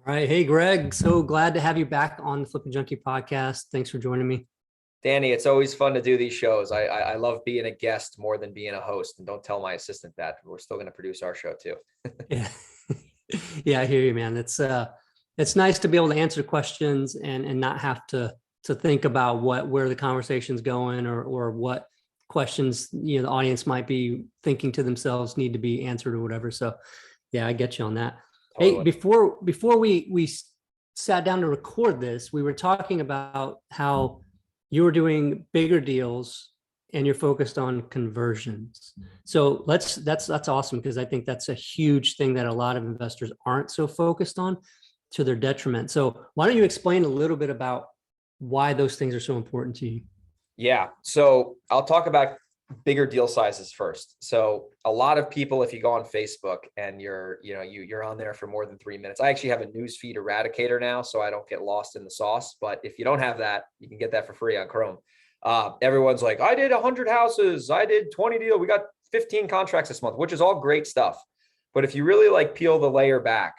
All right. Hey, Greg. So glad to have you back on the Flipping Junkie podcast. Thanks for joining me. Danny, it's always fun to do these shows. I love being a guest more than being a host. And don't tell my assistant that. We're still going to produce our show too. Yeah. Yeah, I hear you, man. It's nice to be able to answer questions and not have to think about where the conversation's going or what questions, the audience might be thinking to themselves need to be answered or whatever. So yeah, I get you on that. Hey, Totally. before we sat down to record this, we were talking about how you were doing bigger deals and you're focused on conversions. So that's awesome because I think that's a huge thing that a lot of investors aren't so focused on to their detriment. So why don't you explain a little bit about why those things are so important to you? Yeah. So I'll talk about bigger deal sizes first. So a lot of people, if you go on Facebook and you're on there for more than 3 minutes, I actually have a newsfeed eradicator now, so I don't get lost in the sauce. But if you don't have that, you can get that for free on Chrome. Everyone's like, I did 100 houses. I did 20 deals. We got 15 contracts this month, which is all great stuff. But if you really like peel the layer back,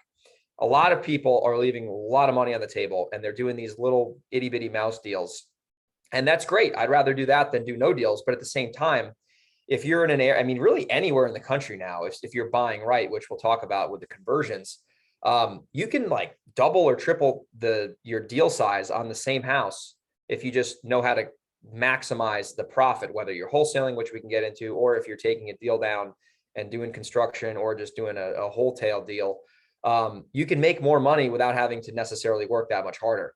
a lot of people are leaving a lot of money on the table and they're doing these little itty bitty mouse deals. And that's great. I'd rather do that than do no deals. But at the same time, if you're in an area, I mean, really anywhere in the country now, if you're buying right, which we'll talk about with the conversions, you can like double or triple your deal size on the same house if you just know how to maximize the profit, whether you're wholesaling, which we can get into, or if you're taking a deal down and doing construction or just doing a wholesale deal. You can make more money without having to necessarily work that much harder.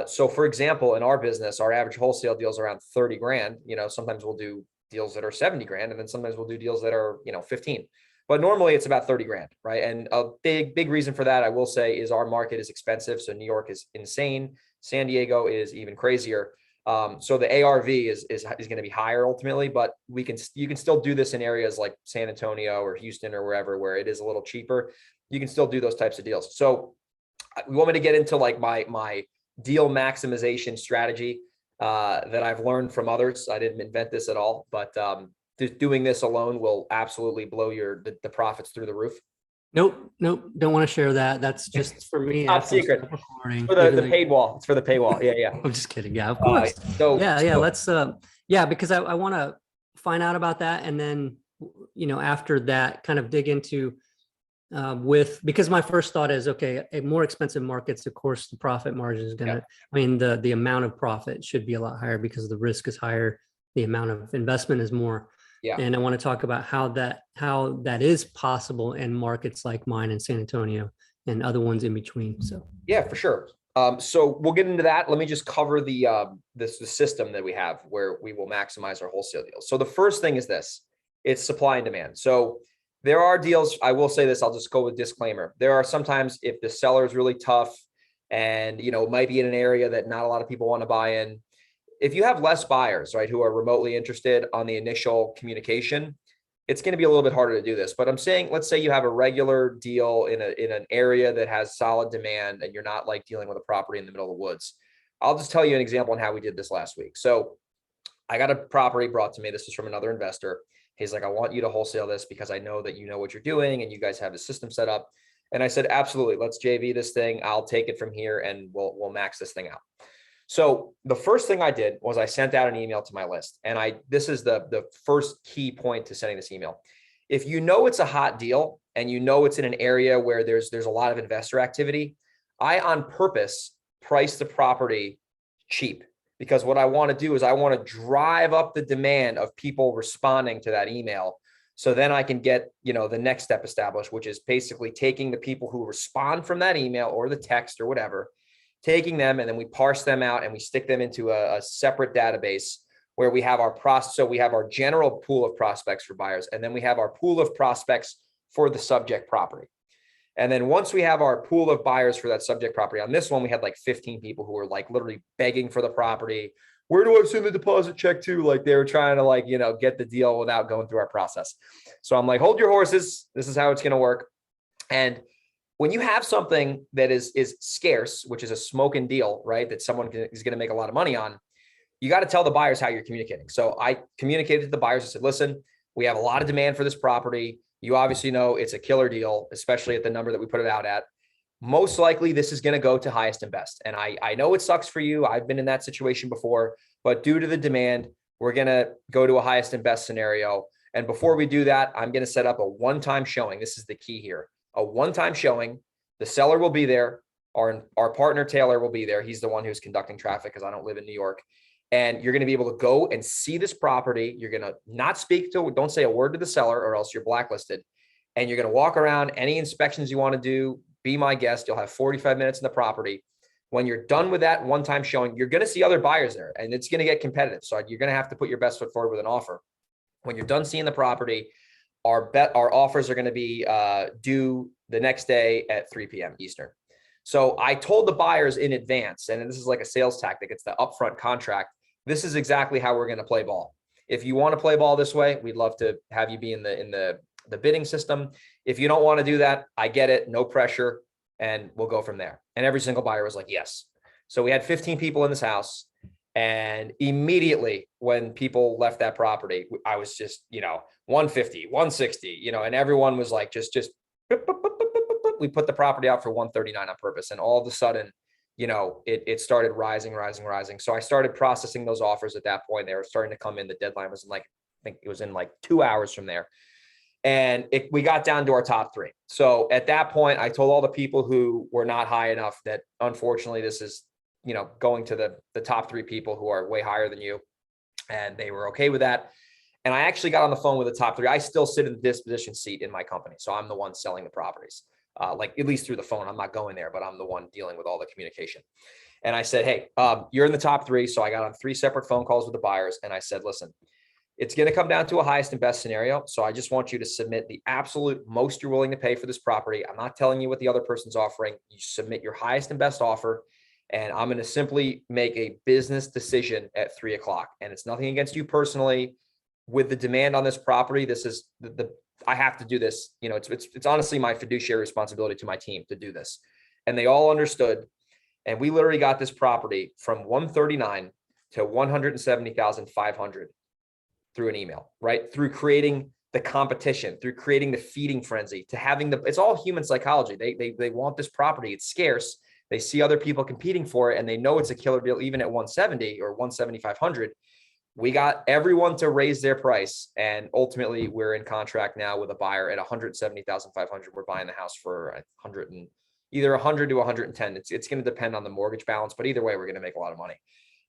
So for example, in our business, our average wholesale deals around 30 grand. Sometimes we'll do deals that are 70 grand, and then sometimes we'll do deals that are, 15. But normally it's about 30 grand, right? And a big reason for that, I will say, is our market is expensive. So New York is insane. San Diego is even crazier. So the ARV is going to be higher ultimately, but you can still do this in areas like San Antonio or Houston or wherever, where it is a little cheaper. You can still do those types of deals. So we want me to get into like my deal maximization strategy that I've learned from others. I didn't invent this at all, but doing this alone will absolutely blow the profits through the roof. Nope. Don't want to share that. That's just for me. Top After we secret. start recording, For the paywall. It's for the paywall. Yeah. I'm just kidding. Yeah, of course. Yeah. Let's because I want to find out about that. And then, after that, kind of dig into because my first thought is, okay, a more expensive markets, of course, the profit margin is going to, the amount of profit should be a lot higher because the risk is higher. The amount of investment is more. Yeah. And I want to talk about how that is possible in markets like mine in San Antonio and other ones in between. So yeah, for sure. So we'll get into that. Let me just cover the system that we have where we will maximize our wholesale deals. So the first thing is this: it's supply and demand. So there are deals, I will say this, I'll just go with disclaimer. There are sometimes, if the seller is really tough and, it might be in an area that not a lot of people want to buy in. If you have less buyers, right, who are remotely interested on the initial communication, it's going to be a little bit harder to do this. But I'm saying, let's say you have a regular deal in an area that has solid demand and you're not like dealing with a property in the middle of the woods. I'll just tell you an example on how we did this last week. So I got a property brought to me. This is from another investor. He's like, I want you to wholesale this because I know that you know what you're doing and you guys have a system set up. And I said, absolutely, let's JV this thing. I'll take it from here and we'll max this thing out. So the first thing I did was I sent out an email to my list. And this is the first key point to sending this email. If you know it's a hot deal and you know it's in an area where there's a lot of investor activity, I on purpose price the property cheap. Because what I want to do is I want to drive up the demand of people responding to that email. So then I can get, the next step established, which is basically taking the people who respond from that email or the text or whatever, taking them, and then we parse them out and we stick them into a separate database where we have our process. So we have our general pool of prospects for buyers, and then we have our pool of prospects for the subject property. And then once we have our pool of buyers for that subject property, on this one, we had like 15 people who were like literally begging for the property. Where do I send the deposit check to? Like they were trying to get the deal without going through our process. So I'm like, hold your horses. This is how it's going to work. And when you have something that is scarce, which is a smoking deal, right, that someone is going to make a lot of money on, you got to tell the buyers how you're communicating. So I communicated to the buyers. I said, listen, we have a lot of demand for this property. You obviously know it's a killer deal, especially at the number that we put it out at. most likely this is going to go to highest and best. And I know it sucks for you. I've been in that situation before, but due to the demand, we're going to go to a highest and best scenario. And before we do that, I'm going to set up a one-time showing. This is the key here. A one-time showing. The seller will be there. Our partner, Taylor, will be there. He's the one who's conducting traffic because I don't live in New York. And you're going to be able to go and see this property. You're going to not speak to, don't say a word to the seller or else you're blacklisted. And you're going to walk around, any inspections you want to do, be my guest. You'll have 45 minutes in the property. When you're done with that one-time showing, you're going to see other buyers there and it's going to get competitive. So you're going to have to put your best foot forward with an offer. When you're done seeing the property, our offers are going to be due the next day at 3 p.m. Eastern. So I told the buyers in advance, and this is like a sales tactic. It's the upfront contract. This is exactly how we're going to play ball. If you want to play ball this way, we'd love to have you be in the bidding system. If you don't want to do that, I get it. No pressure. And we'll go from there. And every single buyer was like, yes. So we had 15 people in this house. And immediately when people left that property, I was just, 150, 160, and everyone was like, just we put the property out for 139 on purpose. And all of a sudden, it started rising. So I started processing those offers at that point. They were starting to come in. The deadline was I think it was in like 2 hours from there. And we got down to our top 3. So at that point, I told all the people who were not high enough that unfortunately this is, going to the top 3 people who are way higher than you. And they were okay with that. And I actually got on the phone with the top 3. I still sit in the disposition seat in my company. So I'm the one selling the properties, at least through the phone. I'm not going there, but I'm the one dealing with all the communication. And I said, hey, you're in the top 3. So I got on 3 separate phone calls with the buyers. And I said, listen, it's going to come down to a highest and best scenario. So I just want you to submit the absolute most you're willing to pay for this property. I'm not telling you what the other person's offering. You submit your highest and best offer. And I'm going to simply make a business decision at 3 o'clock. And it's nothing against you personally. With the demand on this property, this is I have to do this. It's honestly my fiduciary responsibility to my team to do this. And they all understood. And we literally got this property from 139 to 170,500 through an email, right? Through creating the competition, through creating the feeding frenzy, to having it's all human psychology. They want this property. It's scarce. They see other people competing for it and they know it's a killer deal, even at 170 or 170,500. We got everyone to raise their price. And ultimately we're in contract now with a buyer at 170,500. We're buying the house for either 100 to 110. It's going to depend on the mortgage balance, but either way, we're going to make a lot of money.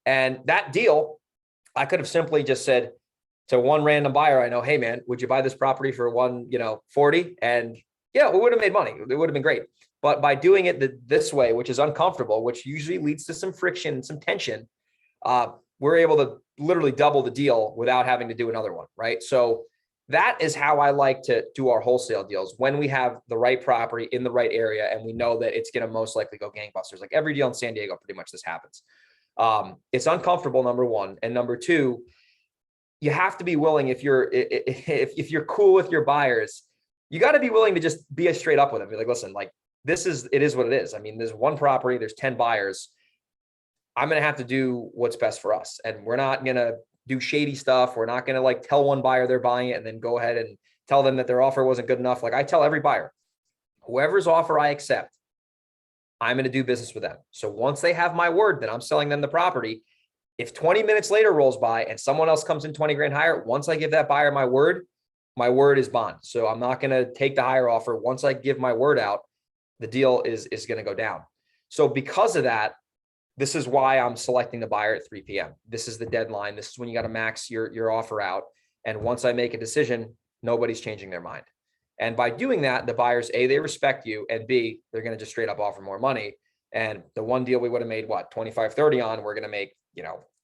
And that deal, I could have simply just said to one random buyer I know, hey man, would you buy this property for 140? And yeah, we would have made money. It would have been great. But by doing it this way, which is uncomfortable, which usually leads to some friction and some tension, we're able to literally double the deal without having to do another one, right? So that is how I like to do our wholesale deals, when we have the right property in the right area and we know that it's going to most likely go gangbusters. Like every deal in San Diego, pretty much this happens. It's uncomfortable, number one. And number two, you have to be willing, if you're cool with your buyers, you got to be willing to just be straight up with them. Be like, listen, like it is what it is. I mean, there's one property, there's 10 buyers. I'm going to have to do what's best for us. And we're not going to do shady stuff. We're not going to tell one buyer they're buying it and then go ahead and tell them that their offer wasn't good enough. Like I tell every buyer, whoever's offer I accept, I'm going to do business with them. So once they have my word that I'm selling them the property, if 20 minutes later rolls by and someone else comes in 20 grand higher, once I give that buyer my word is bond. So I'm not going to take the higher offer. Once I give my word out, the deal is going to go down. So because of that, this is why I'm selecting the buyer at 3 p.m. This is the deadline. This is when you got to max your offer out. And once I make a decision, nobody's changing their mind. And by doing that, the buyers, A, they respect you, and B, they're going to just straight up offer more money. And the one deal we would have made, 25, 30 on, we're going to make,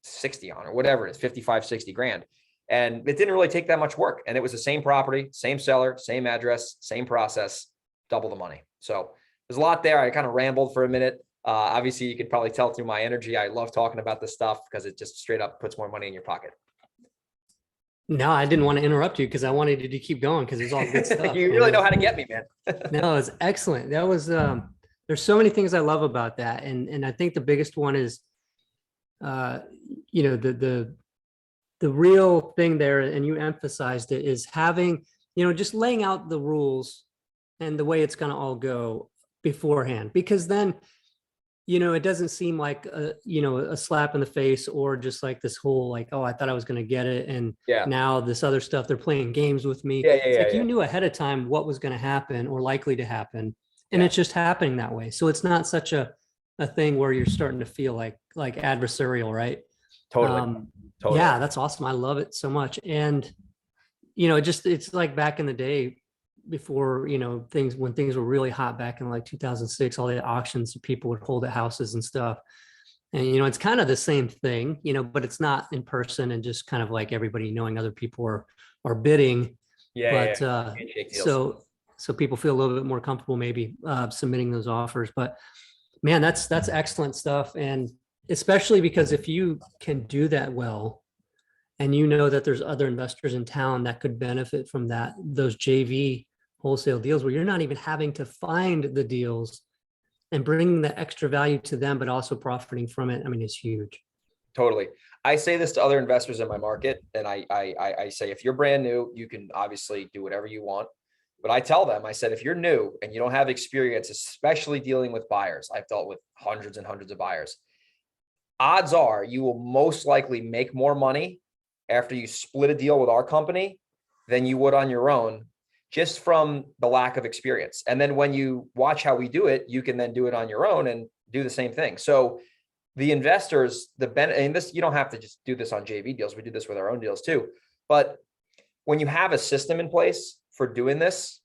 60 on, or whatever it is, 55, 60 grand. And it didn't really take that much work. And it was the same property, same seller, same address, same process, double the money. So there's a lot there. I kind of rambled for a minute. Obviously you could probably tell through my energy. I love talking about this stuff because it just straight up puts more money in your pocket. No, I didn't want to interrupt you because I wanted you to keep going because it's all good stuff. You really know how to get me, man. No, it's excellent. That was, there's so many things I love about that. And I think the biggest one is, the real thing there, and you emphasized it, is having, just laying out the rules and the way it's going to all go beforehand, because then, it doesn't seem like a slap in the face, or just like this whole like, oh, I thought I was going to get it, and Yeah. now this other stuff, they're playing games with me. Yeah. It's like Yeah. you knew ahead of time what was going to happen or likely to happen, and Yeah. it's just happening that way. So it's not such a thing where you're starting to feel like adversarial, right? Totally. Totally. Yeah, that's awesome. I love it so much. And it's like back in the day before, when things were really hot back in like 2006, all the auctions people would hold at houses and stuff. And, it's kind of the same thing, but it's not in person, and just kind of like everybody knowing other people are bidding. Yeah. But Yeah. Handshake deals. so people feel a little bit more comfortable maybe submitting those offers. But man, that's excellent stuff. And especially because if you can do that well, and that there's other investors in town that could benefit from those JV wholesale deals, where you're not even having to find the deals and bringing the extra value to them, but also profiting from it. I mean, it's huge. Totally. I say this to other investors in my market, and I say, if you're brand new, you can obviously do whatever you want. But I tell them, I said, if you're new and you don't have experience, especially dealing with buyers, I've dealt with hundreds and hundreds of buyers. Odds are you will most likely make more money after you split a deal with our company than you would on your own, just from the lack of experience. And then when you watch how we do it, you can then do it on your own and do the same thing. So the investors, and this, you don't have to just do this on JV deals. We do this with our own deals too. But when you have a system in place for doing this,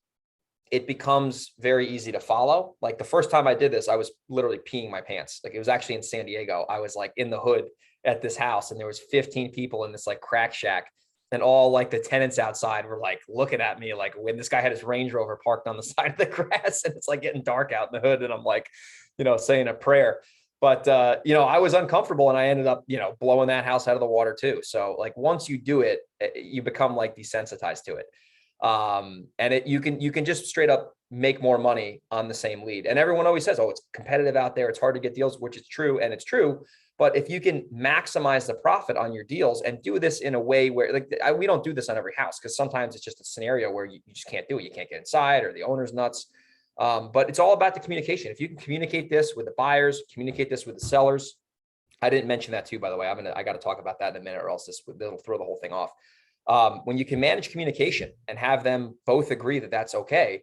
it becomes very easy to follow. Like the first time I did this, I was literally peeing my pants. Like it was actually in San Diego. I was like in the hood at this house, and there was 15 people in this like crack shack, and all like the tenants outside were like looking at me like when this guy had his Range Rover parked on the side of the grass, and it's like getting dark out in the hood. And I'm like, saying a prayer. But, I was uncomfortable, and I ended up, blowing that house out of the water too. So like once you do it, you become like desensitized to it. And you can just straight up make more money on the same lead. And everyone always says, oh, it's competitive out there, it's hard to get deals, which is true. And it's true. But if you can maximize the profit on your deals and do this in a way where we don't do this on every house, because sometimes it's just a scenario where you just can't do it. You can't get inside, or the owner's nuts. But it's all about the communication. If you can communicate this with the buyers, communicate this with the sellers. I didn't mention that too, by the way. I got to talk about that in a minute, or else it'll throw the whole thing off. When you can manage communication and have them both agree that that's okay,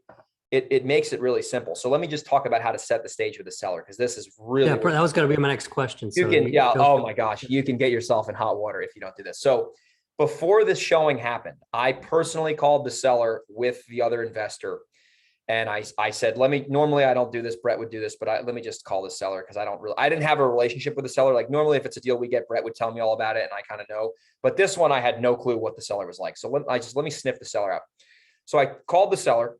it makes it really simple. So let me just talk about how to set the stage with the seller, because this is really, that was going to be my next question. You can, oh my gosh, you can get yourself in hot water if you don't do this. So before this showing happened, I personally called the seller with the other investor. And I said, normally I don't do this, Brett would do this, but let me just call the seller, because I didn't have a relationship with the seller. Like normally if it's a deal we get, Brett would tell me all about it, and I kind of know, but this one I had no clue what the seller was like. So let me sniff the seller out. So I called the seller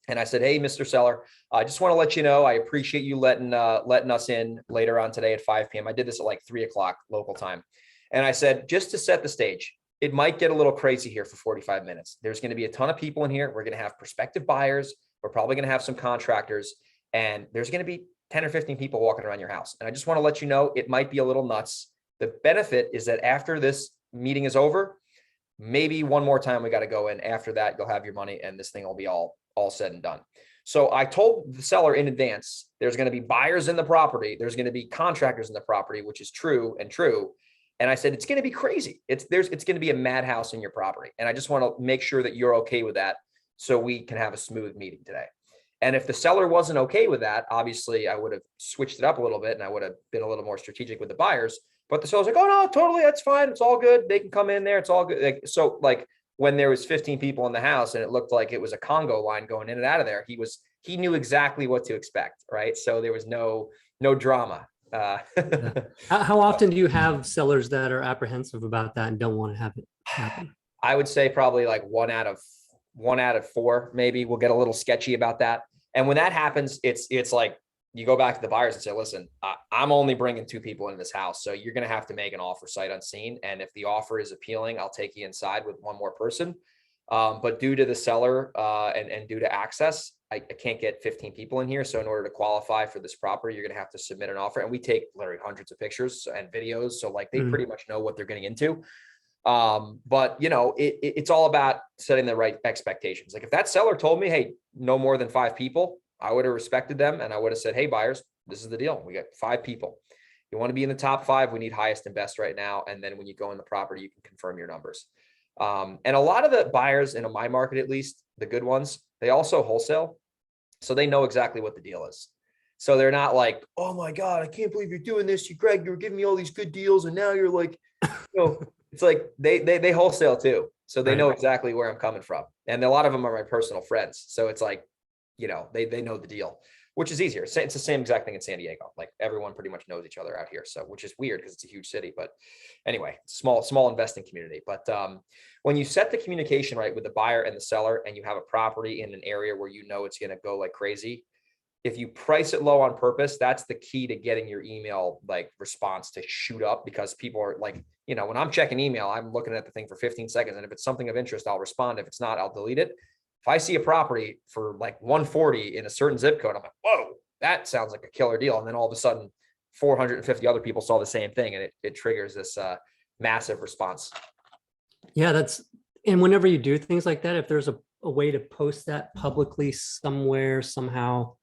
and I said, hey, Mr. Seller, I just want to let you know, I appreciate you letting us in later on today at 5 p.m. I did this at like 3 o'clock local time. And I said, just to set the stage, it might get a little crazy here for 45 minutes. There's going to be a ton of people in here. We're going to have prospective buyers. We're probably going to have some contractors, and there's going to be 10 or 15 people walking around your house. And I just want to let you know, it might be a little nuts. The benefit is that after this meeting is over, maybe one more time we got to go in. After that, you'll have your money, and this thing will be all said and done. So I told the seller in advance, there's going to be buyers in the property. There's going to be contractors in the property, which is true. And I said, it's going to be crazy. It's going to be a madhouse in your property. And I just want to make sure that you're okay with that, so we can have a smooth meeting today. And if the seller wasn't okay with that, obviously I would have switched it up a little bit, and I would have been a little more strategic with the buyers. But the seller's like, oh no, totally, that's fine. It's all good. They can come in there. It's all good. So when there was 15 people in the house and it looked like it was a Congo line going in and out of there, he knew exactly what to expect, right? So there was no drama. How often do you have sellers that are apprehensive about that and don't want to have it happen? I would say probably like one out of 4, maybe. We'll get a little sketchy about that. And when that happens, it's like you go back to the buyers and say, listen, I'm only bringing 2 people into this house, so you're going to have to make an offer sight unseen. And if the offer is appealing, I'll take you inside with one more person. But due to the seller and due to access, I can't get 15 people in here. So in order to qualify for this property, you're going to have to submit an offer. And we take literally hundreds of pictures and videos. So like they pretty much know what they're getting into. But it's all about setting the right expectations. Like if that seller told me, hey, no more than 5 people, I would have respected them and I would have said, hey, buyers, this is the deal. We got 5 people. You want to be in the top 5. We need highest and best right now. And then when you go in the property, you can confirm your numbers. And a lot of the buyers in my market, at least the good ones, they also wholesale. So they know exactly what the deal is. So they're not like, oh my God, I can't believe you're doing this. Greg, you were giving me all these good deals. And now you're like, it's like they wholesale too. So they know exactly where I'm coming from. And a lot of them are my personal friends. So it's like, they know the deal, which is easier. It's the same exact thing in San Diego. Like everyone pretty much knows each other out here. So, which is weird because it's a huge city, but anyway, small investing community. But when you set the communication right with the buyer and the seller, and you have a property in an area where it's going to go like crazy, if you price it low on purpose, that's the key to getting your email like response to shoot up, because people are like, when I'm checking email, I'm looking at the thing for 15 seconds. And if it's something of interest, I'll respond. If it's not, I'll delete it. If I see a property for like 140 in a certain zip code, I'm like, whoa, that sounds like a killer deal. And then all of a sudden 450 other people saw the same thing, and it triggers this massive response. Yeah, and whenever you do things like that, if there's a way to post that publicly somewhere, somehow,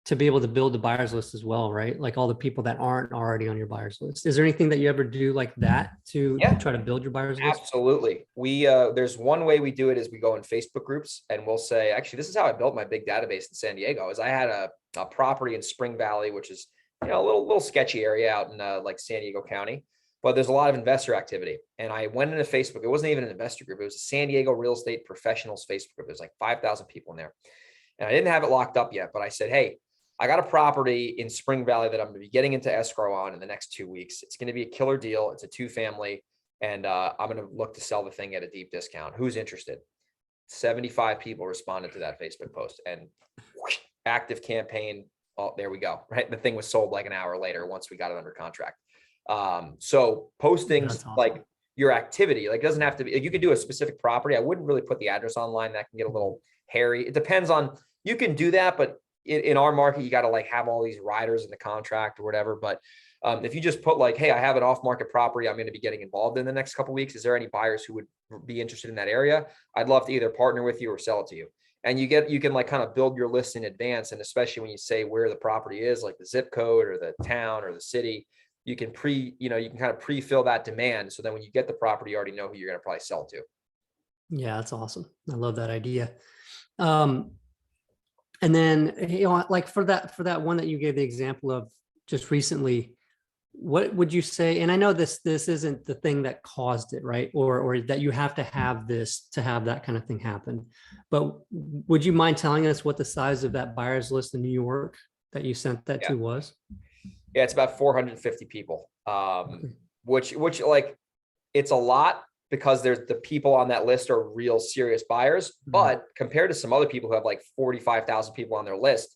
to be able to build the buyers list as well, right? Like all the people that aren't already on your buyers list. Is there anything that you ever do like that to try to build your buyers list? Absolutely. There's one way we do it is we go in Facebook groups and we'll say, actually, this is how I built my big database in San Diego. Is I had a property in Spring Valley, which is, a little sketchy area out in like San Diego County, but there's a lot of investor activity. And I went into Facebook. It wasn't even an investor group. It was a San Diego real estate professionals Facebook group. There's like 5,000 people in there. And I didn't have it locked up yet, but I said, hey, I got a property in Spring Valley that I'm going to be getting into escrow on in the next 2 weeks. It's going to be a killer deal. It's a 2-family, and I'm going to look to sell the thing at a deep discount. Who's interested? 75 people responded to that Facebook post, and whoosh, active campaign. Oh, there we go. Right. The thing was sold like an hour later once we got it under contract. So posting awesome. like your activity, like doesn't have to be, you could do a specific property. I wouldn't really put the address online. That can get a little hairy. It depends on, you can do that, but in our market, you got to like have all these riders in the contract or whatever. But if you just put like, hey, I have an off-market property I'm going to be getting involved in the next couple of weeks. Is there any buyers who would be interested in that area? I'd love to either partner with you or sell it to you. And you can like kind of build your list in advance. And especially when you say where the property is, like the zip code or the town or the city, you can kind of pre-fill that demand. So then when you get the property, you already know who you're going to probably sell to. Yeah, that's awesome. I love that idea. And then, like for that one that you gave the example of just recently, what would you say? And I know this isn't the thing that caused it, right? Or that you have to have this to have that kind of thing happen. But would you mind telling us what the size of that buyers list in New York that you sent that to was? Yeah, it's about 450 people, which like it's a lot, because there's the people on that list are real serious buyers. But compared to some other people who have like 45,000 people on their list,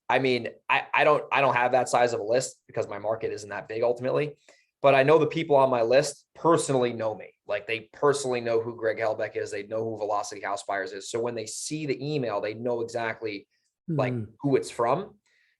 I mean, I don't have that size of a list because my market isn't that big ultimately. But I know the people on my list personally know me. Like they personally know who Greg Helbeck is. They know who Velocity House Buyers is. So when they see the email, they know exactly like who it's from.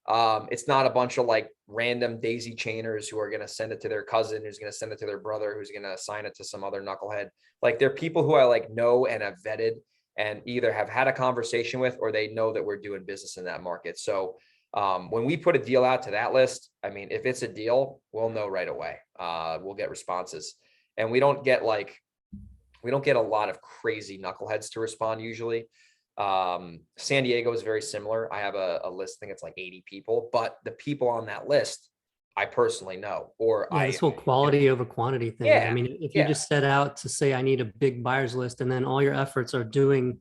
It's not a bunch of like random daisy chainers who are going to send it to their cousin, who's going to send it to their brother, who's going to assign it to some other knucklehead. Like they're people who I like know and have vetted and either have had a conversation with, or they know that we're doing business in that market. So when we put a deal out to that list, I mean, if it's a deal, we'll know right away. We'll get responses, and we don't get a lot of crazy knuckleheads to respond usually. San Diego is very similar. I have a list, I think it's like 80 people, but the people on that list, I personally know, this whole quality over quantity thing. Yeah, I mean, if you just set out to say, I need a big buyers list, and then all your efforts are doing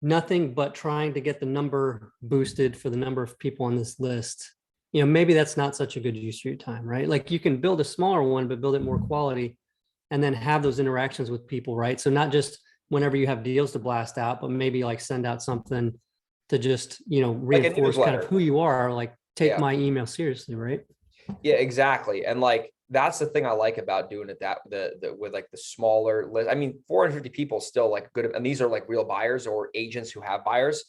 nothing but trying to get the number boosted for the number of people on this list, maybe that's not such a good use of your time, right? Like you can build a smaller one, but build it more quality and then have those interactions with people, right? So not just whenever you have deals to blast out, but maybe like send out something to just, reinforce kind of who you are, like take my email seriously, right? Yeah, exactly. And like, that's the thing I like about doing it with like the smaller list. I mean, 450 people still like good. And these are like real buyers or agents who have buyers.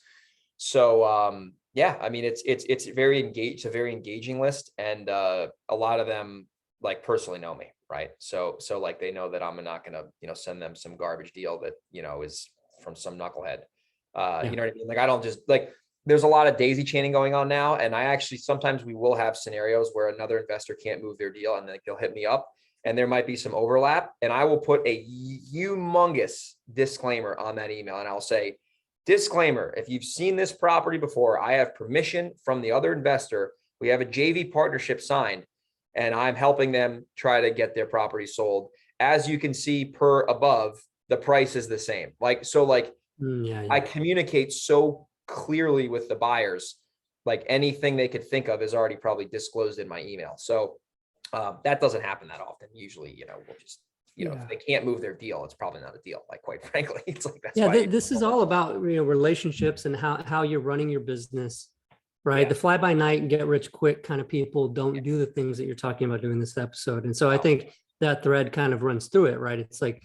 So, yeah, I mean, it's very engaged, it's a very engaging list. And, a lot of them like personally know me. Right. So like they know that I'm not going to, send them some garbage deal that, is from some knucklehead. You know what I mean? Like, I don't just like, there's a lot of daisy chaining going on now. And I actually, sometimes we will have scenarios where another investor can't move their deal and then they'll hit me up and there might be some overlap. And I will put a humongous disclaimer on that email. And I'll say, disclaimer, if you've seen this property before, I have permission from the other investor. We have a JV partnership signed and I'm helping them try to get their property sold. As you can see per above, the price is the same. Like, so like I communicate so clearly with the buyers, like anything they could think of is already probably disclosed in my email. So that doesn't happen that often. Usually, we'll just, if they can't move their deal, it's probably not a deal. Like, quite frankly, it's like, that's why this is all about, relationships and how you're running your business, right? The fly by night and get rich quick kind of people don't do the things that you're talking about doing this episode. And so I think that thread kind of runs through it, right? It's like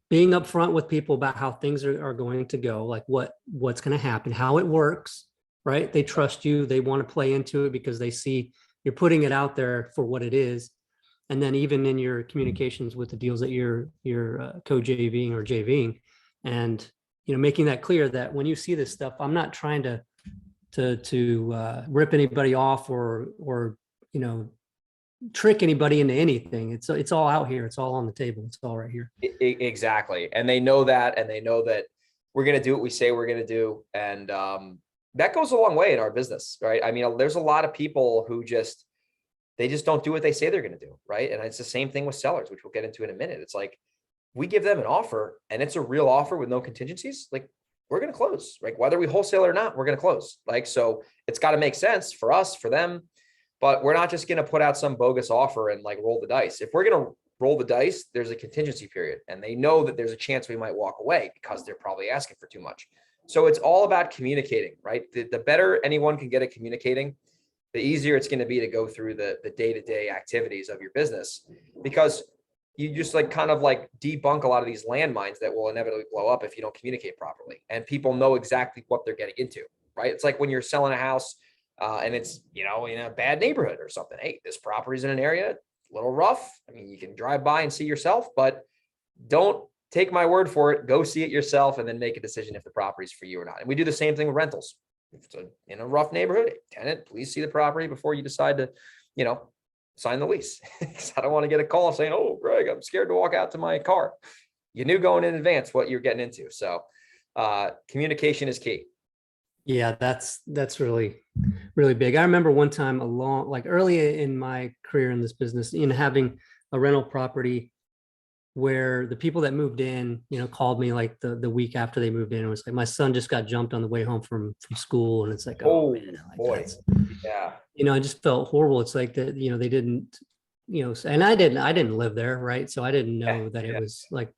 being upfront with people about how things are going to go, like what's going to happen, how it works, right? They trust you. They want to play into it because they see you're putting it out there for what it is. And then even in your communications with the deals that you're co-JVing or JVing, and making that clear that when you see this stuff, I'm not trying to rip anybody off or trick anybody into anything. It's all out here. It's all on the table. It's all right here. Exactly. And they know that, and they know that we're going to do what we say we're going to do. And that goes a long way in our business, right? I mean, there's a lot of people who they just don't do what they say they're going to do, right? And it's the same thing with sellers, which we'll get into in a minute. It's like, we give them an offer and it's a real offer with no contingencies. Like, we're going to close, like whether we wholesale or not, we're going to close. Like, so it's got to make sense for us, for them, but we're not just going to put out some bogus offer and like roll the dice. If we're going to roll the dice, there's a contingency period and they know that there's a chance we might walk away because they're probably asking for too much. So it's all about communicating, right? The better anyone can get at communicating, the easier it's going to be to go through the day-to-day activities of your business, because you just like kind of like debunk a lot of these landmines that will inevitably blow up if you don't communicate properly and people know exactly what they're getting into, right? It's like when you're selling a house and it's, in a bad neighborhood or something. Hey, this property's in an area, a little rough. I mean, you can drive by and see yourself, but don't take my word for it. Go see it yourself and then make a decision if the property's for you or not. And we do the same thing with rentals. If it's in a rough neighborhood, tenant, please see the property before you decide to, sign the lease. Because I don't want to get a call saying, "Oh, Greg, I'm scared to walk out to my car." You knew going in advance what you're getting into. So communication is key. Yeah, that's really, really big. I remember one time early in my career in this business, having a rental property where the people that moved in, called me like the week after they moved in. It was like, my son just got jumped on the way home from school. And it's like, oh man, boy. Yeah. I just felt horrible. It's like that, they didn't, and I didn't live there. Right. So I didn't know that it was like,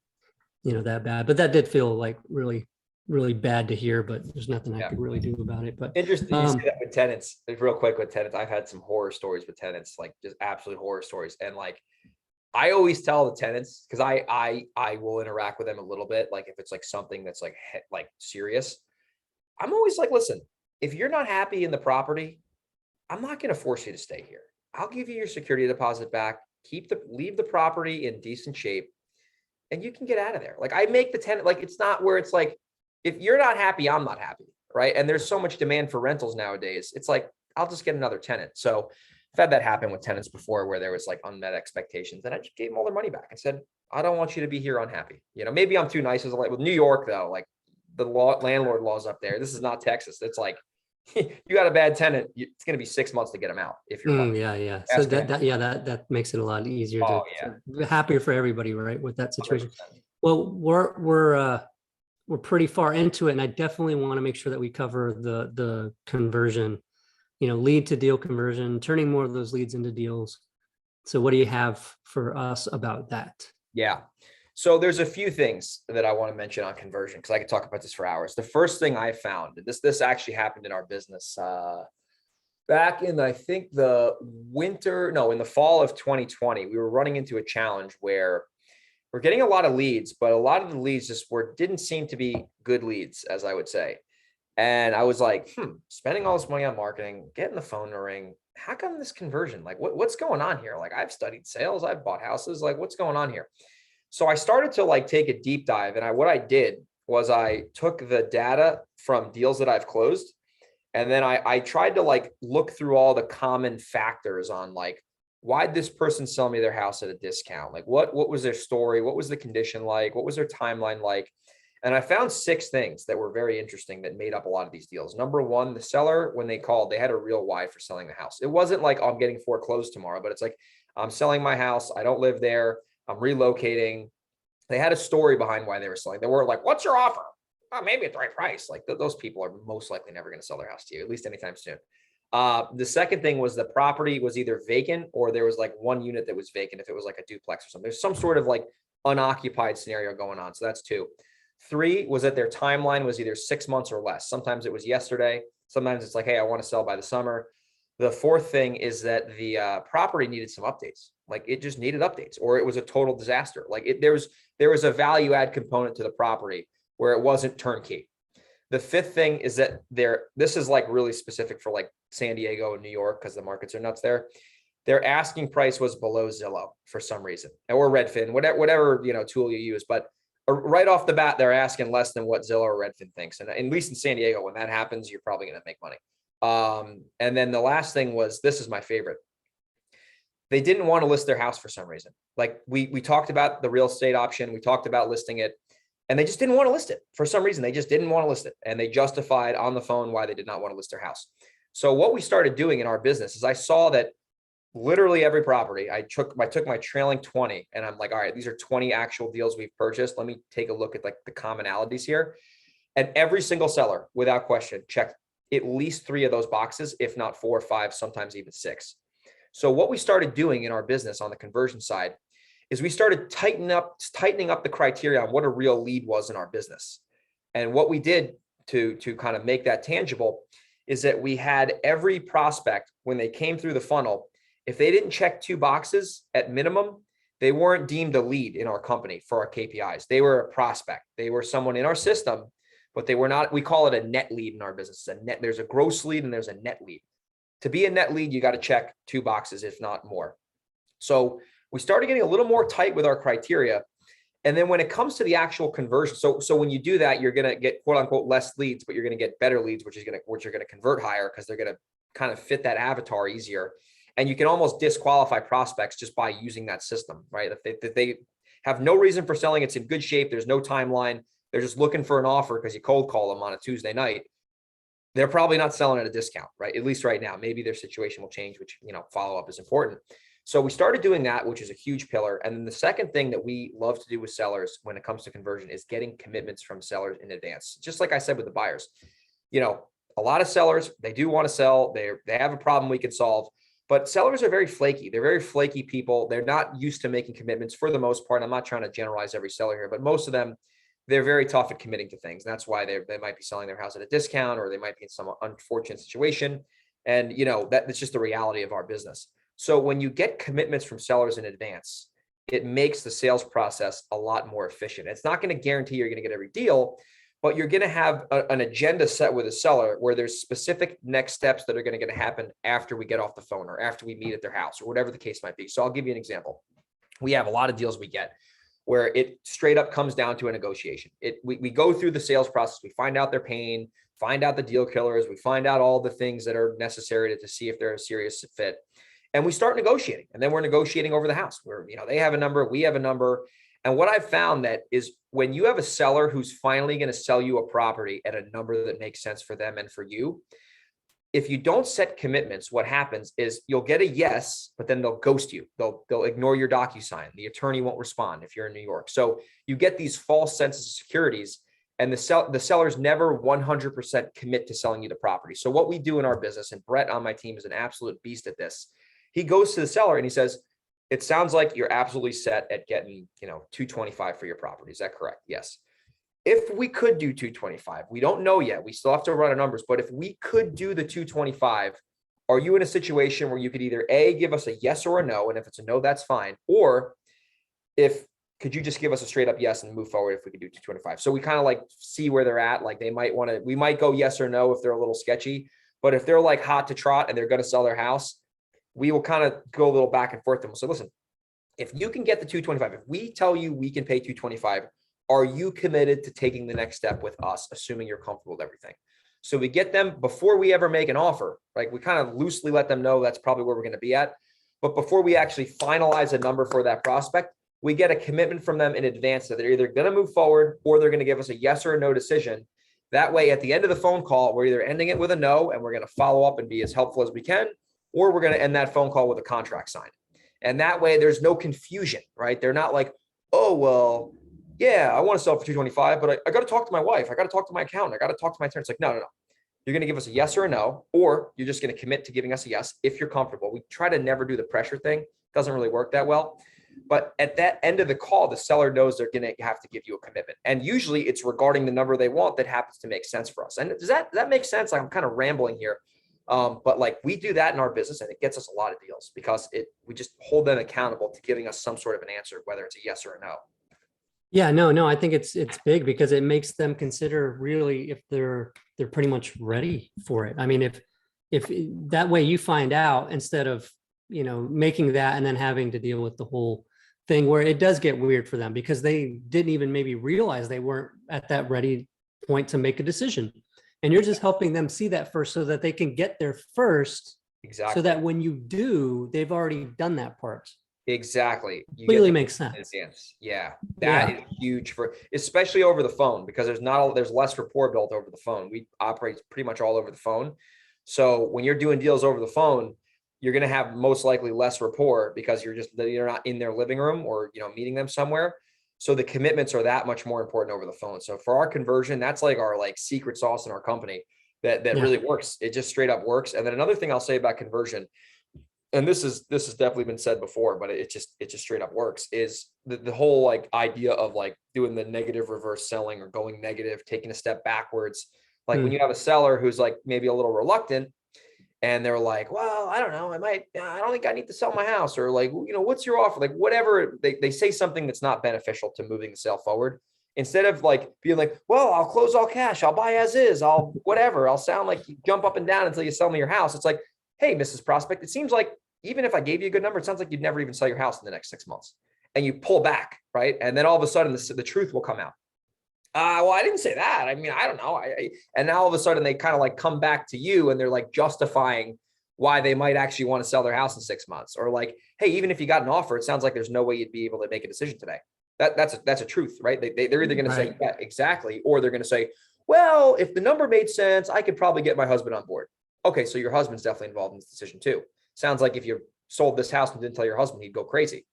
that bad, but that did feel like really, really bad to hear, but there's nothing I could really do about it. But interesting. You see that with tenants, real quick with tenants. I've had some horror stories with tenants, like just absolute horror stories. And like, I always tell the tenants, because I will interact with them a little bit. Like if it's like something that's like serious, I'm always like, listen, if you're not happy in the property, I'm not going to force you to stay here. I'll give you your security deposit back, leave the property in decent shape, and you can get out of there. Like I make the tenant, like it's not where it's like, if you're not happy, I'm not happy, right? And there's so much demand for rentals nowadays. It's like, I'll just get another tenant. So I've had that happen with tenants before where there was like unmet expectations and I just gave them all their money back. I said, I don't want you to be here unhappy. Maybe I'm too nice. With New York though, like the landlord laws up there, this is not Texas. It's like, you got a bad tenant, it's going to be 6 months to get them out. If you're yeah. So that makes it a lot easier to happier for everybody, right? With that situation. 100%. Well, we're pretty far into it. And I definitely want to make sure that we cover the conversion, lead to deal conversion, turning more of those leads into deals. So what do you have for us about that? Yeah. So there's a few things that I want to mention on conversion, because I could talk about this for hours. The first thing I found, this actually happened in our business back in, I think in the fall of 2020, we were running into a challenge where we're getting a lot of leads, but a lot of the leads didn't seem to be good leads, as I would say. And I was like, spending all this money on marketing, getting the phone to ring. How come this conversion? Like, what's going on here? Like, I've studied sales, I've bought houses. Like, what's going on here? So I started to like take a deep dive. And what I did was I took the data from deals that I've closed And then I tried to like look through all the common factors on like, why'd this person sell me their house at a discount? Like what was their story? What was the condition like? What was their timeline like? And I found 6 things that were very interesting that made up a lot of these deals. Number one, the seller, when they called, they had a real why for selling the house. It wasn't like, oh, I'm getting foreclosed tomorrow, but it's like, I'm selling my house. I don't live there. I'm relocating. They had a story behind why they were selling. They were like, what's your offer? Oh, maybe at the right price. Like those people are most likely never going to sell their house to you, at least anytime soon. The second thing was the property was either vacant or there was like one unit that was vacant. If it was like a duplex or something, there's some sort of like unoccupied scenario going on. So that's 2. 3 was that their timeline was either 6 months or less. Sometimes it was yesterday. Sometimes it's like, hey, I want to sell by the summer. The 4th thing is that the property needed some updates. Like it just needed updates, or it was a total disaster. Like there was a value add component to the property where it wasn't turnkey. The 5th thing is that this is like really specific for like San Diego and New York because the markets are nuts there. Their asking price was below Zillow for some reason, or Redfin, whatever tool you use. But right off the bat, they're asking less than what Zillow or Redfin thinks. And at least in San Diego, when that happens, you're probably going to make money. And then the last thing was, this is my favorite. They didn't want to list their house for some reason. Like we talked about the real estate option. We talked about listing it, and they just didn't want to list it for some reason. They just didn't want to list it. And they justified on the phone why they did not want to list their house. So what we started doing in our business is I saw that literally every property, I took my trailing 20 and I'm like, all right, these are 20 actual deals we've purchased. Let me take a look at like the commonalities here. And every single seller, without question, checked at least 3 of those boxes, if not 4 or 5, sometimes even 6. So what we started doing in our business on the conversion side is we started tightening up the criteria on what a real lead was in our business. And what we did to kind of make that tangible is that we had every prospect, when they came through the funnel, if they didn't check 2 boxes at minimum, they weren't deemed a lead in our company for our KPIs. They were a prospect. They were someone in our system, but they were not. We call it a net lead in our business. There's a gross lead and there's a net lead. To be a net lead, you got to check 2 boxes, if not more. So we started getting a little more tight with our criteria. And then when it comes to the actual conversion, so when you do that, you're going to get quote unquote less leads, but you're going to get better leads, which you're going to convert higher because they're going to kind of fit that avatar easier. And you can almost disqualify prospects just by using that system, right? If they have no reason for selling, it's in good shape. There's no timeline. They're just looking for an offer because you cold call them on a Tuesday night. They're probably not selling at a discount, right? At least right now. Maybe their situation will change, which, follow up is important. So we started doing that, which is a huge pillar. And then the second thing that we love to do with sellers when it comes to conversion is getting commitments from sellers in advance. Just like I said with the buyers, a lot of sellers, they do want to sell. They have a problem we can solve, but sellers are very flaky. They're very flaky people. They're not used to making commitments for the most part. I'm not trying to generalize every seller here, but most of them, they're very tough at committing to things. And that's why they might be selling their house at a discount, or they might be in some unfortunate situation. And that's just the reality of our business. So when you get commitments from sellers in advance, it makes the sales process a lot more efficient. It's not going to guarantee you're going to get every deal, but you're going to have an agenda set with a seller where there's specific next steps that are going to happen after we get off the phone or after we meet at their house or whatever the case might be. So I'll give you an example. We have a lot of deals we get where it straight up comes down to a negotiation. We go through the sales process. We find out their pain, find out the deal killers. We find out all the things that are necessary to see if they're a serious fit. And we start negotiating, and then we're negotiating over the house where, they have a number, we have a number. And what I've found that is when you have a seller who's finally going to sell you a property at a number that makes sense for them and for you, if you don't set commitments, what happens is you'll get a yes, but then they'll ghost you. They'll ignore your DocuSign. The attorney won't respond if you're in New York. So you get these false senses of securities, and the sellers never 100% commit to selling you the property. So what we do in our business, and Brett on my team is an absolute beast at this. He goes to the seller and he says, it sounds like you're absolutely set at getting, $225 for your property. Is that correct? Yes. If we could do 225, we don't know yet. We still have to run our numbers, but if we could do the 225, are you in a situation where you could either A, give us a yes or a no? And if it's a no, that's fine. Or could you just give us a straight up yes and move forward if we could do 225? So we kind of like see where they're at. Like we might go yes or no if they're a little sketchy, but if they're like hot to trot and they're going to sell their house, we will kind of go a little back and forth. And we'll say, listen, if you can get the 225, if we tell you we can pay 225, are you committed to taking the next step with us, assuming you're comfortable with everything? So we get them before we ever make an offer, right? We kind of loosely let them know that's probably where we're going to be at. But before we actually finalize a number for that prospect, we get a commitment from them in advance that they're either going to move forward or they're going to give us a yes or a no decision. That way, at the end of the phone call, we're either ending it with a no and we're going to follow up and be as helpful as we can, or we're going to end that phone call with a contract signed. And that way there's no confusion, right? They're not like, oh, well, yeah, I want to sell for 225, but I got to talk to my wife. I got to talk to my accountant. I got to talk to my attorney. It's like, no. You're going to give us a yes or a no, or you're just going to commit to giving us a yes if you're comfortable. We try to never do the pressure thing. It doesn't really work that well. But at that end of the call, the seller knows they're going to have to give you a commitment. And usually it's regarding the number they want that happens to make sense for us. And does that make sense? I'm kind of rambling here. But like we do that in our business and it gets us a lot of deals because we just hold them accountable to giving us some sort of an answer, whether it's a yes or a no. Yeah, no, I think it's big because it makes them consider really if they're pretty much ready for it. I mean, if that way you find out instead of, making that and then having to deal with the whole thing where it does get weird for them because they didn't even maybe realize they weren't at that ready point to make a decision. And you're just helping them see that first so that they can get there first. Exactly. So that when you do, they've already done that part. Exactly. Completely makes sense. Yeah. That is huge especially over the phone because there's less rapport built over the phone. We operate pretty much all over the phone. So when you're doing deals over the phone, you're going to have most likely less rapport because you're not in their living room or, meeting them somewhere. So the commitments are that much more important over the phone. So for our conversion, that's like our secret sauce in our company that really works. It just straight up works. And then another thing I'll say about conversion, and this has definitely been said before, but it just straight up works, is the whole idea of doing the negative reverse selling or going negative, taking a step backwards. When you have a seller who's maybe a little reluctant and they're like, well, I don't know, I don't think I need to sell my house, or what's your offer? Whatever, they say something that's not beneficial to moving the sale forward. Instead of being like, well, I'll close all cash, I'll buy as is, I'll sound like you jump up and down until you sell me your house. It's like, hey, Mrs. Prospect, it seems like even if I gave you a good number, it sounds like you'd never even sell your house in the next 6 months. And you pull back, right? And then all of a sudden the truth will come out. Well, I didn't say that. I mean, I don't know. And now all of a sudden they kind of come back to you and they're justifying why they might actually want to sell their house in 6 months. Or hey, even if you got an offer, it sounds like there's no way you'd be able to make a decision today. That's a truth, right? They're either going to say, yeah, exactly. Or they're going to say, well, if the number made sense, I could probably get my husband on board. Okay, so your husband's definitely involved in this decision too. Sounds like if you sold this house and didn't tell your husband, he'd go crazy.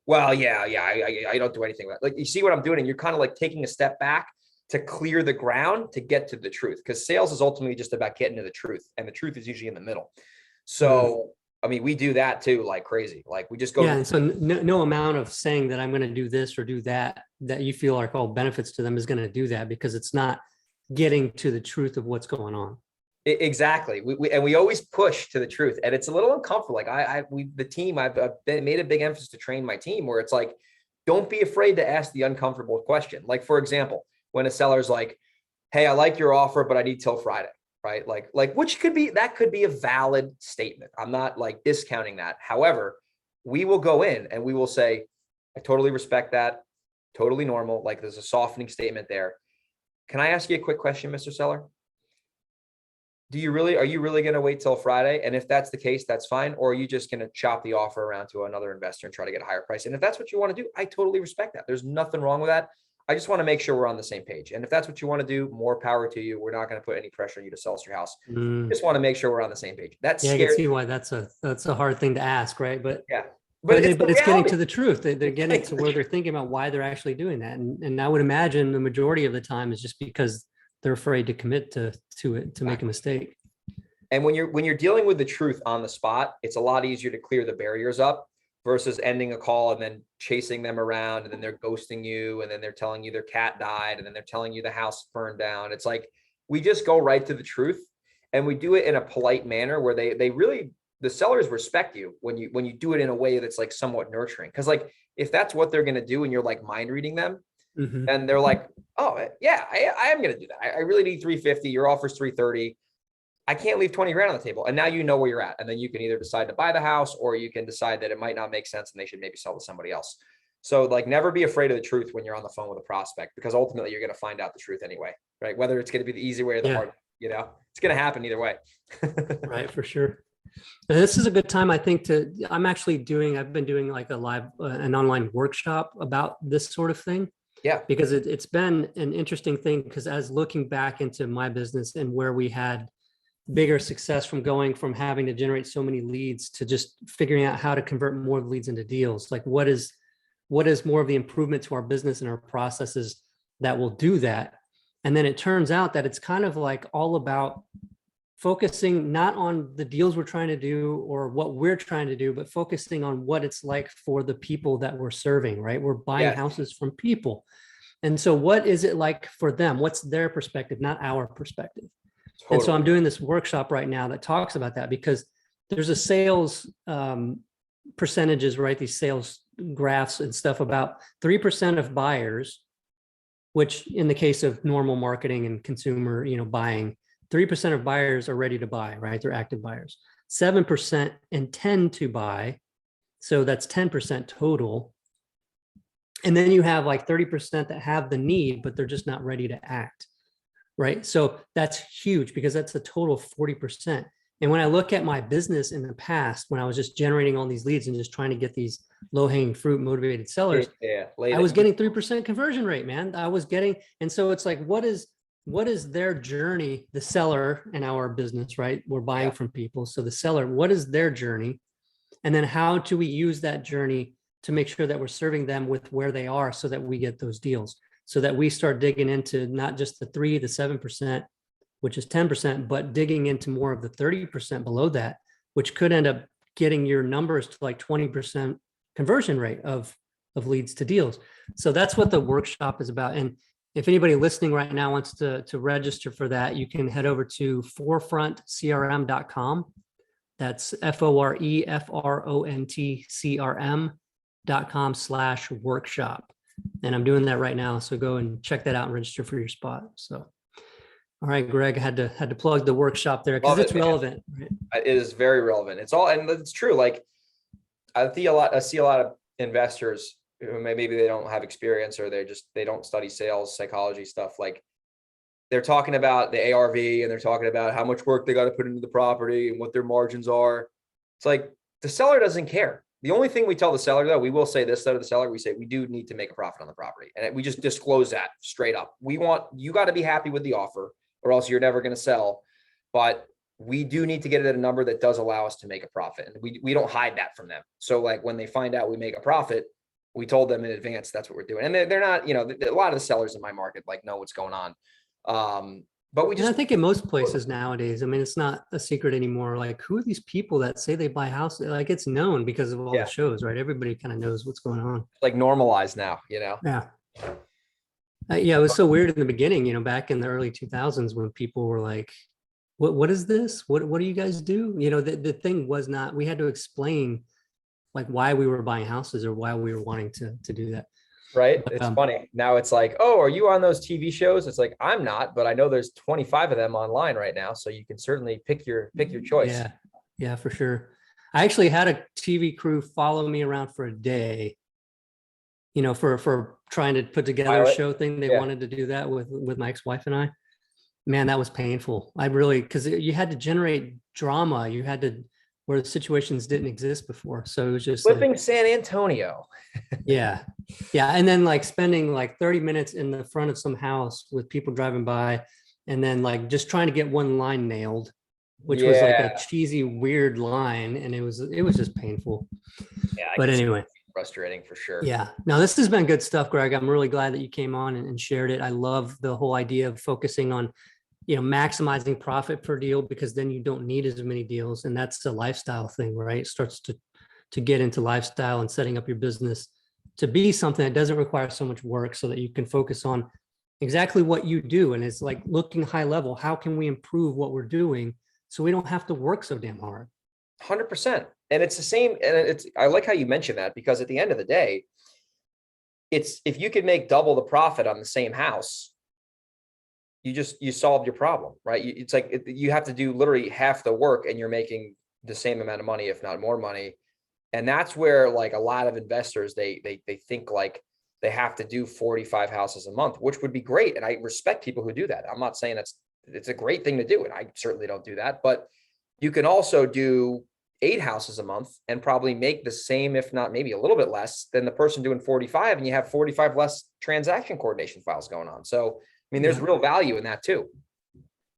Well, yeah, I don't do anything with that. You see what I'm doing? And you're kind of taking a step back to clear the ground to get to the truth, because sales is ultimately just about getting to the truth, and the truth is usually in the middle. So, I mean, we do that too, like crazy. We just go. Yeah, and so no amount of saying that I'm going to do this or do that you feel are all benefits to them is going to do that, because it's not getting to the truth of what's going on. Exactly. We always push to the truth, and it's a little uncomfortable. I've made a big emphasis to train my team where it's don't be afraid to ask the uncomfortable question. For example, when a seller's like, hey, I like your offer, but I need till Friday, right? Which could be a valid statement. I'm not discounting that. However, we will go in and we will say, I totally respect that. Totally normal. There's a softening statement there. Can I ask you a quick question, Mr. Seller? Are you really going to wait till Friday? And if that's the case, that's fine. Or are you just going to chop the offer around to another investor and try to get a higher price? And if that's what you want to do, I totally respect that. There's nothing wrong with that. I just want to make sure we're on the same page. And if that's what you want to do, more power to you. We're not going to put any pressure on you to sell us your house. Just want to make sure we're on the same page. That's I can see why that's a hard thing to ask, right? But yeah, but it's getting to the truth. They're getting to where they're thinking about why they're actually doing that. And I would imagine the majority of the time is just because they're afraid to commit to it, to make a mistake. And when you're dealing with the truth on the spot, it's a lot easier to clear the barriers up versus ending a call and then chasing them around, and then they're ghosting you, and then they're telling you their cat died, and then they're telling you the house burned down. It's we just go right to the truth, and we do it in a polite manner where they really, the sellers respect you when you do it in a way that's somewhat nurturing. Because if that's what they're going to do and you're mind reading them, and they're oh yeah, I am going to do that. I really need 350. Your offer's 330. I can't leave 20 grand on the table. And now you know where you're at. And then you can either decide to buy the house, or you can decide that it might not make sense and they should maybe sell to somebody else. So never be afraid of the truth when you're on the phone with a prospect, because ultimately you're going to find out the truth anyway, right? Whether it's going to be the easy way or the hard way. you know, it's going to happen either way. Right, for sure. And this is a good time, I think, I've been doing like an online workshop about this sort of thing, Yeah. because it's been an interesting thing, because as looking back into my business and where we had bigger success from going from having to generate so many leads to just figuring out how to convert more leads into deals. Like what is more of the improvement to our business and our processes that will do that? And then it turns out that it's kind of like all about focusing not on the deals we're trying to do or what we're trying to do, but focusing on what it's like for the people that we're serving, right? We're buying Yes. houses from people. And so what is it like for them? What's their perspective, not our perspective? And so I'm doing this workshop right now that talks about that, because there's a sales percentages, right? These sales graphs and stuff about 3% of buyers, which in the case of normal marketing and consumer, buying, 3% of buyers are ready to buy, right? They're active buyers. 7% intend to buy. So that's 10% total. And then you have like 30% that have the need, but they're just not ready to act. Right. So that's huge, because that's a total of 40%. And when I look at my business in the past, when I was just generating all these leads and just trying to get these low hanging fruit motivated sellers, I was getting 3% conversion rate, man. And so it's like, what is their journey? The seller in our business, right? We're buying from people. So the seller, what is their journey? And then how do we use that journey to make sure that we're serving them with where they are so that we get those deals? So that we start digging into not just the 7%, which is 10%, but digging into more of the 30% below that, which could end up getting your numbers to like 20% conversion rate of leads to deals. So that's what the workshop is about. And if anybody listening right now wants to register for that, you can head over to forefrontcrm.com. That's forefrontcrm.com/workshop. And I'm doing that right now. So go and check that out and register for your spot. So, all right, Greg, I had to plug the workshop there because it's relevant. Right? It is very relevant. And it's true. Like I see a lot of investors who maybe they don't have experience, or they don't study sales psychology stuff. Like they're talking about the ARV and they're talking about how much work they got to put into the property and what their margins are. It's like the seller doesn't care. The only thing we tell the seller, though, we will say this to the seller, we say we do need to make a profit on the property. And we just disclose that straight up. You got to be happy with the offer, or else you're never going to sell. But we do need to get it at a number that does allow us to make a profit. And we don't hide that from them. So like when they find out we make a profit, we told them in advance that's what we're doing. And they're not, a lot of the sellers in my market like know what's going on. But I think in most places nowadays, I mean, it's not a secret anymore. Like, who are these people that say they buy houses? Like, it's known because of all the shows, right? Everybody kind of knows what's going on. Like normalized now, Yeah. Yeah, it was so weird in the beginning, back in the early 2000s when people were like, what is this? What do you guys do? The thing was not, we had to explain like why we were buying houses or why we were wanting to do that. Right. It's funny. Now it's like, oh, are you on those TV shows? It's like, I'm not, but I know there's 25 of them online right now. So you can certainly pick your choice. Yeah. Yeah, for sure. I actually had a TV crew follow me around for a day, for trying to put together a show thing. They wanted to do that with my ex-wife and I. Man, that was painful. Because you had to generate drama. You had to, where the situations didn't exist before. So it was just flipping like, San Antonio. Yeah. And then like spending like 30 minutes in the front of some house with people driving by, and then like just trying to get one line nailed, which was like a cheesy, weird line. And it was just painful. Yeah. But anyway, frustrating for sure. Yeah. Now this has been good stuff, Greg. I'm really glad that you came on and shared it. I love the whole idea of focusing on maximizing profit per deal, because then you don't need as many deals. And that's a lifestyle thing, right? It starts to get into lifestyle and setting up your business to be something that doesn't require so much work, so that you can focus on exactly what you do. And it's like looking high level, how can we improve what we're doing so we don't have to work so damn hard? 100%. And it's the same. And I like how you mentioned that, because at the end of the day, if you could make double the profit on the same house, you solved your problem, right? It's like you have to do literally half the work and you're making the same amount of money, if not more money. And that's where like a lot of investors, they think like they have to do 45 houses a month, which would be great. And I respect people who do that. I'm not saying it's a great thing to do. And I certainly don't do that, but you can also do 8 houses a month and probably make the same, if not maybe a little bit less than the person doing 45, and you have 45 less transaction coordination files going on. So, I mean, there's Yeah. real value in that too.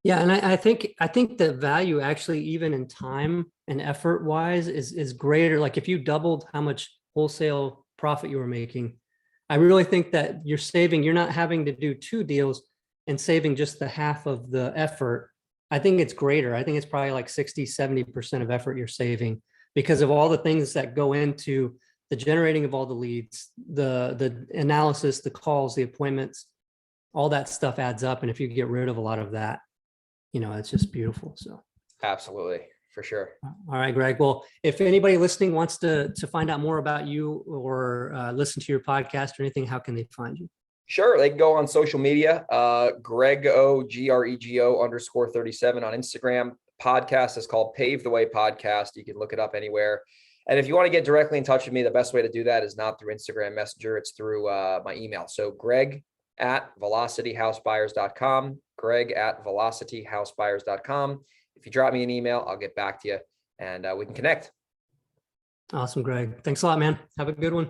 Yeah, and I think the value actually, even in time and effort wise, is greater. Like if you doubled how much wholesale profit you were making, I really think that you're not having to do 2 deals and saving just the half of the effort. I think it's greater. I think it's probably like 60-70% of effort you're saving because of all the things that go into the generating of all the leads, the analysis, the calls, the appointments, all that stuff adds up. And if you get rid of a lot of that, it's just beautiful. So, Absolutely, for sure. all right, Greg. Well, if anybody listening wants to find out more about you or listen to your podcast or anything, how can they find you? Sure. They can go on social media, Grego, GREGO _37 on Instagram. Podcast is called Pave the Way Podcast. You can look it up anywhere. And if you want to get directly in touch with me, the best way to do that is not through Instagram Messenger. It's through my email. So greg@velocityhousebuyers.com, greg@velocityhousebuyers.com. If you drop me an email, I'll get back to you and we can connect. Awesome, Greg. Thanks a lot, man. Have a good one.